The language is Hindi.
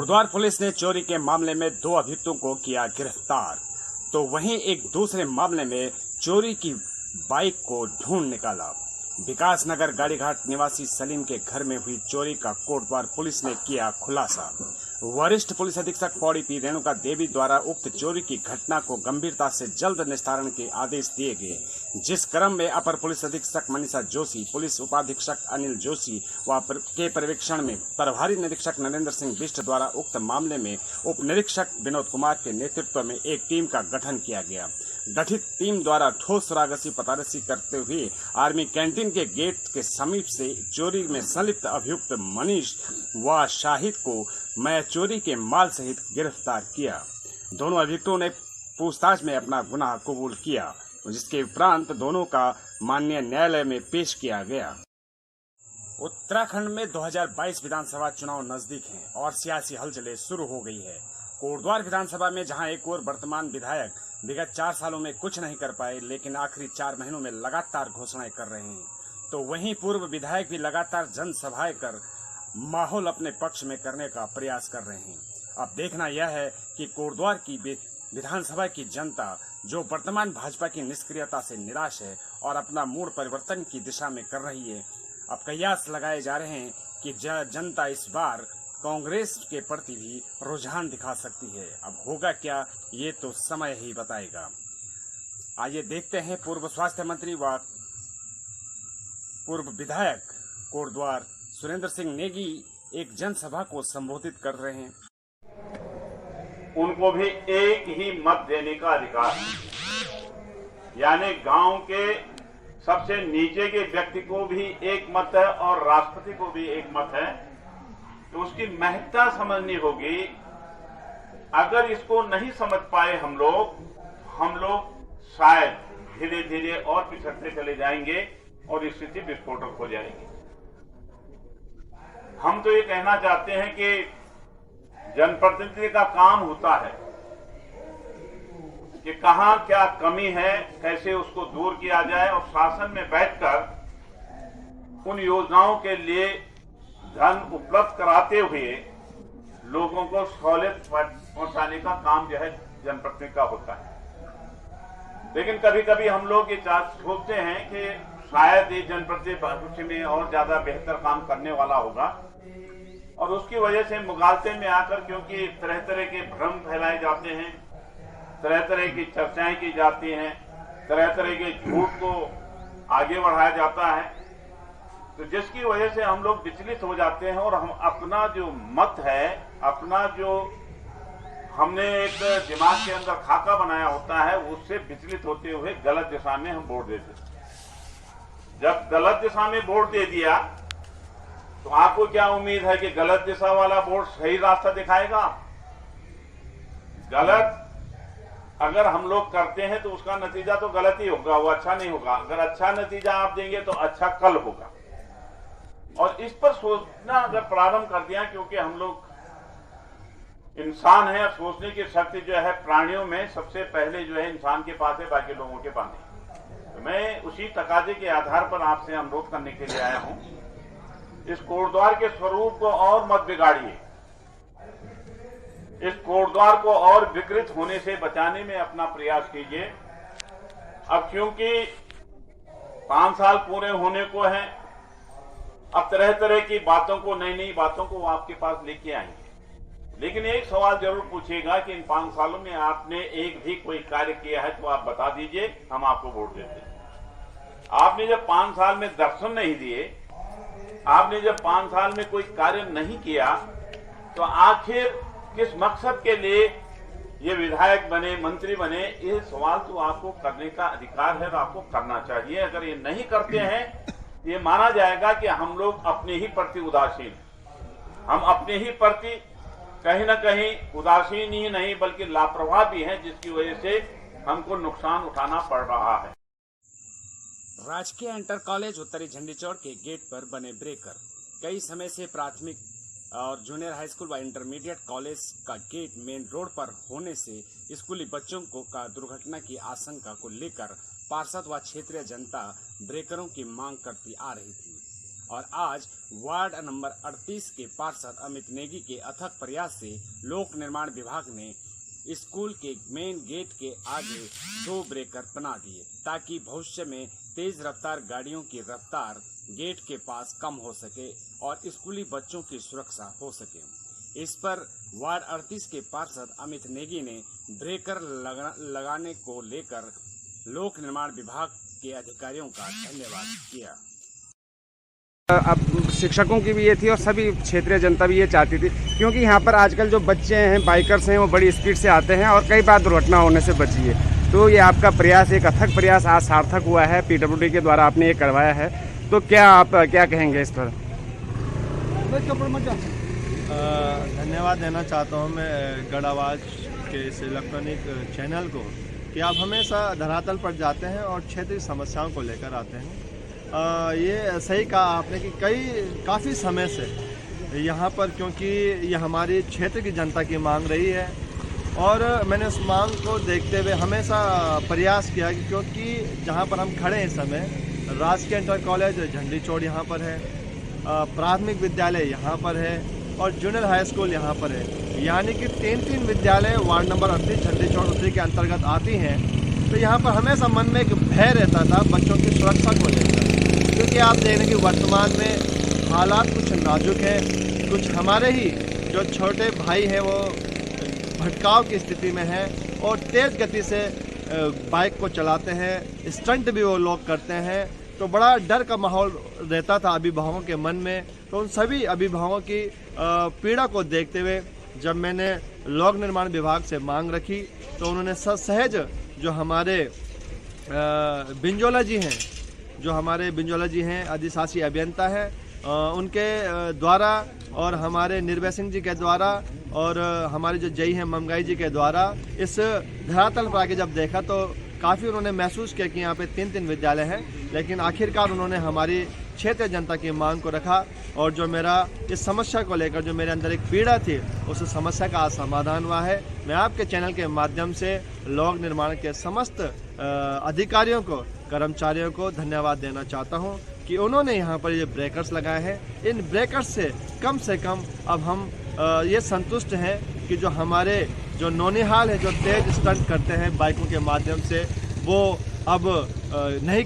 कोटद्वार पुलिस ने चोरी के मामले में 2 अभियुक्तों को किया गिरफ्तार, तो वहीं एक दूसरे मामले में चोरी की बाइक को ढूंढ निकाला। विकासनगर गाड़ीघाट निवासी सलीम के घर में हुई चोरी का कोटद्वार पुलिस ने किया खुलासा। वरिष्ठ पुलिस अधीक्षक पौड़ी पी रेणुका देवी द्वारा उक्त चोरी की घटना को गंभीरता से जल्द निस्तारण के आदेश दिए गए, जिस क्रम में अपर पुलिस अधीक्षक मनीषा जोशी, पुलिस उपाधीक्षक अनिल जोशी के पर्यवेक्षण में प्रभारी निरीक्षक नरेंद्र सिंह बिष्ट द्वारा उक्त मामले में उप निरीक्षक विनोद कुमार के नेतृत्व में एक टीम का गठन किया गया। गठित टीम द्वारा ठोस सुरागसी पतारसी करते हुए आर्मी कैंटीन के गेट के समीप से चोरी में संलिप्त अभियुक्त मनीष व शाहिद को मैं चोरी के माल सहित गिरफ्तार किया। दोनों अभियुक्तों ने पूछताछ में अपना गुनाह कबूल किया, जिसके उपरांत दोनों का माननीय न्यायालय में पेश किया गया। उत्तराखंड में 2022 विधानसभा चुनाव नजदीक हैं और सियासी हलचलें शुरू हो गई है। कोटद्वार विधानसभा में जहां एक और वर्तमान विधायक विगत 4 सालों में कुछ नहीं कर पाए, लेकिन आखिरी 4 महीनों में लगातार घोषणाएं कर रहे हैं, तो वहीं पूर्व विधायक भी लगातार जनसभाएं कर माहौल अपने पक्ष में करने का प्रयास कर रहे हैं। अब देखना यह है कि कोटद्वार की विधानसभा की जनता, जो वर्तमान भाजपा की निष्क्रियता से निराश है और अपना मूड परिवर्तन की दिशा में कर रही है, अब कयास लगाए जा रहे हैं कि जनता इस बार कांग्रेस के प्रति भी रुझान दिखा सकती है। अब होगा क्या, ये तो समय ही बताएगा। आइए देखते हैं पूर्व स्वास्थ्य मंत्री व पूर्व विधायक कोटद्वार सुरेंद्र सिंह नेगी एक जनसभा को संबोधित कर रहे हैं। उनको भी एक ही मत देने का अधिकार है, यानी गांव के सबसे नीचे के व्यक्ति को भी एक मत है और राष्ट्रपति को भी एक मत है। तो उसकी महत्ता समझनी होगी। अगर इसको नहीं समझ पाए हम लोग शायद धीरे धीरे और पिछड़ते चले जाएंगे और स्थिति विस्फोटक हो जाएगी। हम तो ये कहना चाहते हैं कि जनप्रतिनिधि का काम होता है कि कहां क्या कमी है, कैसे उसको दूर किया जाए और शासन में बैठकर उन योजनाओं के लिए धन उपलब्ध कराते हुए लोगों को सहूलियत पहुंचाने का काम जो है जनप्रतिनिधि का होता है। लेकिन कभी कभी हम लोग ये सोचते हैं कि शायद ये जनप्रतिनिधि भविष्य में और ज्यादा बेहतर काम करने वाला होगा, और उसकी वजह से मुगालते में आकर क्योंकि तरह तरह के भ्रम फैलाए जाते हैं, तरह तरह की चर्चाएं की जाती हैं, तरह तरह के झूठ को आगे बढ़ाया जाता है, तो जिसकी वजह से हम लोग विचलित हो जाते हैं और हम अपना जो मत है, अपना जो हमने एक दिमाग के अंदर खाका बनाया होता है, उससे विचलित होते हुए गलत दिशा में हम वोट देते हैं। जब गलत दिशा में वोट दे दिया तो आपको क्या उम्मीद है कि गलत दिशा वाला वोट सही रास्ता दिखाएगा? गलत अगर हम लोग करते हैं तो उसका नतीजा तो गलत ही होगा, वो अच्छा नहीं होगा। अगर अच्छा नतीजा आप देंगे तो अच्छा कल होगा। और इस पर सोचना अगर प्रारंभ कर दिया, क्योंकि हम लोग इंसान है, सोचने की शक्ति जो है प्राणियों में सबसे पहले जो है इंसान के पास है, बाकी लोगों के पास नहीं। तो मैं उसी तकाजे के आधार पर आपसे अनुरोध करने के लिए आया हूं, इस कोटद्वार के स्वरूप को और मत बिगाड़िए, इस कोटद्वार को और विकृत होने से बचाने में अपना प्रयास कीजिए। अब क्योंकि 5 साल पूरे होने को हैं, अब तरह तरह की बातों को, नई नई बातों को आपके पास लेके आएंगे, लेकिन एक सवाल जरूर पूछेगा कि इन 5 सालों में आपने एक भी कोई कार्य किया है तो आप बता दीजिए, हम आपको वोट देते हैं। आपने जब 5 साल में दर्शन नहीं दिए, आपने जब 5 साल में कोई कार्य नहीं किया, तो आखिर किस मकसद के लिए ये विधायक बने, मंत्री बने? ये सवाल तो आपको करने का अधिकार है और आपको करना चाहिए। अगर ये नहीं करते हैं, ये माना जाएगा कि हम लोग अपने ही प्रति उदासीन, हम अपने ही प्रति कहीं ना कहीं उदासीन ही नहीं बल्कि लापरवाह भी हैं, जिसकी वजह से हमको नुकसान उठाना पड़ रहा है। राजकीय इंटर कॉलेज उत्तरी झंडी चौक के गेट पर बने ब्रेकर कई समय से प्राथमिक और जूनियर हाई स्कूल व इंटरमीडिएट कॉलेज का गेट मेन रोड पर होने से स्कूली बच्चों का दुर्घटना की आशंका को लेकर पार्षद व क्षेत्रीय जनता ब्रेकरों की मांग करती आ रही थी। और आज वार्ड नंबर 38 के पार्षद अमित नेगी के अथक प्रयास से लोक निर्माण विभाग ने स्कूल के मेन गेट के आगे 2 ब्रेकर बना दिए ताकि भविष्य में तेज रफ्तार गाड़ियों की रफ्तार गेट के पास कम हो सके और स्कूली बच्चों की सुरक्षा हो सके। इस पर वार्ड 38 के पार्षद अमित नेगी ने ब्रेकर लगाने को लेकर लोक निर्माण विभाग के अधिकारियों का धन्यवाद किया। अब शिक्षकों की भी ये थी और सभी क्षेत्रीय जनता भी ये चाहती थी, क्योंकि यहाँ पर आजकल जो बच्चे हैं बाइकर्स हैं वो बड़ी स्पीड से आते हैं और कई बार दुर्घटना होने से बची है। तो ये आपका प्रयास, एक अथक प्रयास आज सार्थक हुआ है, पीडब्ल्यूडी के द्वारा आपने ये करवाया है, तो क्या आप क्या कहेंगे इस पर? धन्यवाद देना चाहता हूँ मैं गढ़ आवाज़ के इस इलेक्ट्रॉनिक चैनल को कि आप हमेशा धरातल पर जाते हैं और क्षेत्रीय समस्याओं को लेकर आते हैं। ये सही कहा आपने कि काफ़ी समय से यहाँ पर, क्योंकि ये हमारी क्षेत्र की जनता की मांग रही है और मैंने उस मांग को देखते हुए हमेशा प्रयास किया कि क्योंकि जहाँ पर हम खड़े हैं इस समय, राजकीय इंटर कॉलेज झंडी चौड़ यहाँ पर है, प्राथमिक विद्यालय यहाँ पर है और जूनियर हाई स्कूल यहाँ पर है, यानी कि 3 विद्यालय वार्ड नंबर 38 झंडी चौड़ उत्तरी के अंतर्गत आती हैं। तो यहाँ पर हमेशा मन में एक भय रहता था बच्चों की सुरक्षा को लेकर, क्योंकि आप देख रहे हैं कि वर्तमान में हालात कुछ नाजुक हैं, कुछ हमारे ही जो छोटे भाई हैं वो भटकाव की स्थिति में हैं और तेज़ गति से बाइक को चलाते हैं, स्टंट भी वो लोग करते हैं। तो बड़ा डर का माहौल रहता था अभिभावकों के मन में। तो उन सभी अभिभावकों की पीड़ा को देखते हुए जब मैंने लोक निर्माण विभाग से मांग रखी तो उन्होंने सहज जो हमारे बिंजोला जी हैं अधिशासी अभियंता हैं, उनके द्वारा और हमारे निर्भय सिंह जी के द्वारा और हमारे जो जई हैं ममगाई जी के द्वारा इस धरातल पर आके जब देखा तो काफ़ी उन्होंने महसूस किया कि यहाँ पे 3 विद्यालय हैं, लेकिन आखिरकार उन्होंने हमारी क्षेत्रीय जनता की मांग को रखा और जो मेरा इस समस्या को लेकर जो मेरे अंदर एक पीड़ा थी उस समस्या का समाधान हुआ है। मैं आपके चैनल के माध्यम से लोक निर्माण के समस्त अधिकारियों को, कर्मचारियों को धन्यवाद देना चाहता हूं कि उन्होंने यहाँ पर ये ब्रेकर्स लगाए हैं। इन ब्रेकर्स से कम अब हम ये संतुष्ट हैं कि जो हमारे जो नौनिहाल है जो तेज स्टंट करते हैं बाइकों के माध्यम से, वो अब नहीं